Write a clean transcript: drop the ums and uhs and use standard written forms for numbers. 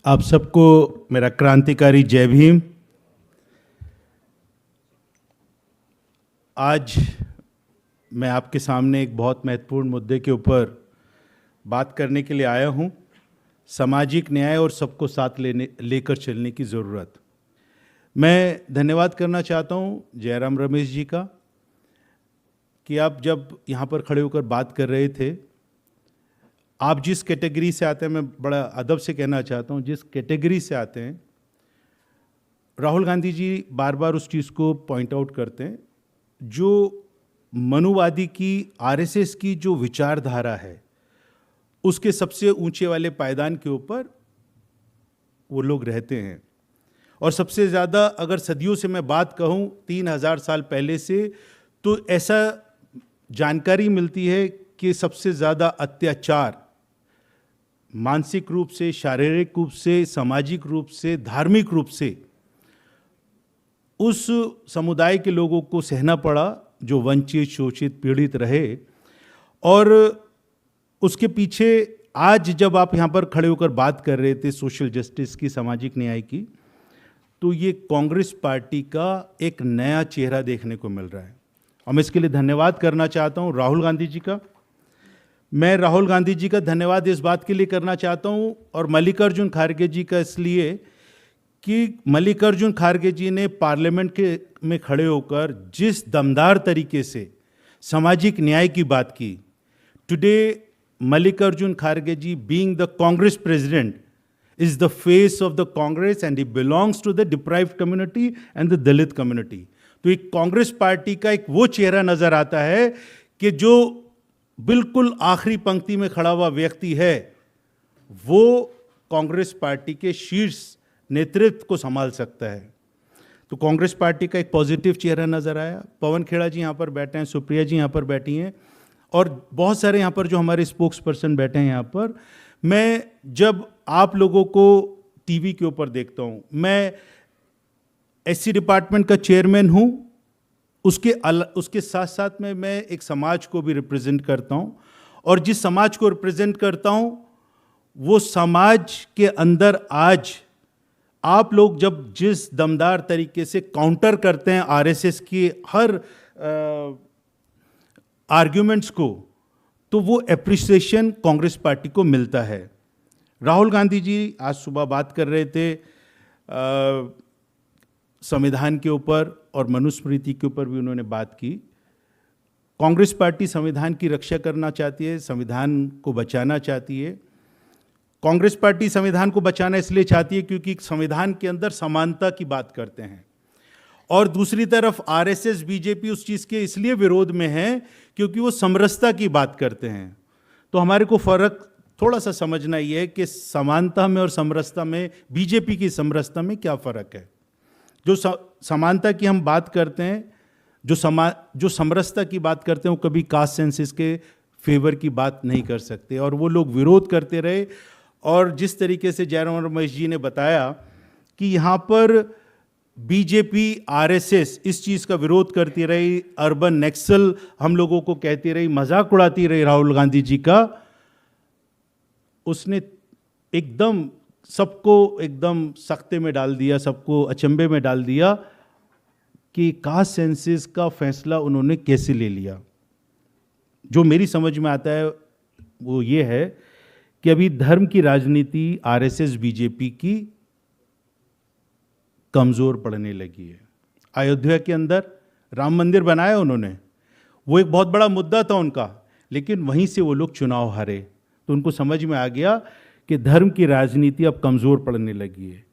आप सबको मेरा क्रांतिकारी जय भीम। आज मैं आपके सामने एक बहुत महत्वपूर्ण मुद्दे के ऊपर बात करने के लिए आया हूँ। सामाजिक न्याय और सबको साथ लेकर चलने की ज़रूरत। मैं धन्यवाद करना चाहता हूँ जयराम रमेश जी का कि आप जब यहाँ पर खड़े होकर बात कर रहे थे, आप जिस कैटेगरी से आते हैं, मैं बड़ा अदब से कहना चाहता हूँ, जिस कैटेगरी से आते हैं, राहुल गांधी जी बार बार उस चीज़ को पॉइंट आउट करते हैं, जो मनुवादी की आरएसएस की जो विचारधारा है, उसके सबसे ऊंचे वाले पायदान के ऊपर वो लोग रहते हैं। और सबसे ज़्यादा अगर सदियों से मैं बात कहूँ 3000 साल पहले से, तो ऐसा जानकारी मिलती है कि सबसे ज़्यादा अत्याचार मानसिक रूप से, शारीरिक रूप से, सामाजिक रूप से, धार्मिक रूप से उस समुदाय के लोगों को सहना पड़ा जो वंचित, शोषित, पीड़ित रहे। और उसके पीछे आज जब आप यहाँ पर खड़े होकर बात कर रहे थे सोशल जस्टिस की, सामाजिक न्याय की, तो ये कांग्रेस पार्टी का एक नया चेहरा देखने को मिल रहा है। और मैं इसके लिए धन्यवाद करना चाहता हूँ राहुल गांधी जी का। मैं राहुल गांधी जी का धन्यवाद इस बात के लिए करना चाहता हूँ और मल्लिकार्जुन खड़गे जी का इसलिए कि मल्लिकार्जुन खड़गे जी ने पार्लियामेंट में खड़े होकर जिस दमदार तरीके से सामाजिक न्याय की बात की। टुडे मल्लिकार्जुन खड़गे ji, being the Congress president, is the face of the Congress and he belongs to the deprived community and the Dalit community. तो एक कांग्रेस पार्टी का एक वो चेहरा नजर आता है कि जो बिल्कुल आखिरी पंक्ति में खड़ा हुआ व्यक्ति है, वो कांग्रेस पार्टी के शीर्ष नेतृत्व को संभाल सकता है। तो कांग्रेस पार्टी का एक पॉजिटिव चेहरा नजर आया। पवन खेड़ा जी यहाँ पर बैठे हैं, सुप्रिया जी यहाँ पर बैठी हैं और बहुत सारे यहाँ पर जो हमारे स्पोक्स पर्सन बैठे हैं यहाँ पर। मैं जब आप लोगों को टीवी के ऊपर देखता हूँ, मैं एससी डिपार्टमेंट का चेयरमैन हूँ, उसके साथ साथ में मैं एक समाज को भी रिप्रेजेंट करता हूँ और जिस समाज को रिप्रेजेंट करता हूँ वो समाज के अंदर आज आप लोग जब जिस दमदार तरीके से काउंटर करते हैं आरएसएस की हर आर्ग्यूमेंट्स को, तो वो एप्रिसिएशन कांग्रेस पार्टी को मिलता है। राहुल गांधी जी आज सुबह बात कर रहे थे संविधान के ऊपर और मनुस्मृति के ऊपर भी उन्होंने बात की। कांग्रेस पार्टी संविधान की रक्षा करना चाहती है, संविधान को बचाना चाहती है। कांग्रेस पार्टी संविधान को बचाना इसलिए चाहती है क्योंकि संविधान के अंदर समानता की बात करते हैं और दूसरी तरफ आरएसएस, बीजेपी उस चीज़ के इसलिए विरोध में है क्योंकि वो समरसता की बात करते हैं। तो हमारे को फ़र्क थोड़ा सा समझना ये है कि समानता में और समरसता में, बीजेपी की समरसता में क्या फ़र्क है। जो समानता की हम बात करते हैं, जो समरसता की बात करते हैं, वो कभी कास्ट सेंसस के फेवर की बात नहीं कर सकते और वो लोग विरोध करते रहे। और जिस तरीके से जयराम रमेश जी ने बताया कि यहाँ पर बीजेपी, आरएसएस इस चीज़ का विरोध करती रही, अर्बन नेक्सल हम लोगों को कहती रही, मजाक उड़ाती रही राहुल गांधी जी का, उसने एकदम सबको एकदम सख्ते में डाल दिया, सबको अचंभे में डाल दिया कि कास्ट सेंसस का फैसला उन्होंने कैसे ले लिया। जो मेरी समझ में आता है वो ये है कि अभी धर्म की राजनीति आरएसएस, बीजेपी की कमज़ोर पड़ने लगी है। अयोध्या के अंदर राम मंदिर बनाया उन्होंने, वो एक बहुत बड़ा मुद्दा था उनका, लेकिन वहीं से वो लोग चुनाव हारे। तो उनको समझ में आ गया कि धर्म की राजनीति अब कमज़ोर पड़ने लगी है।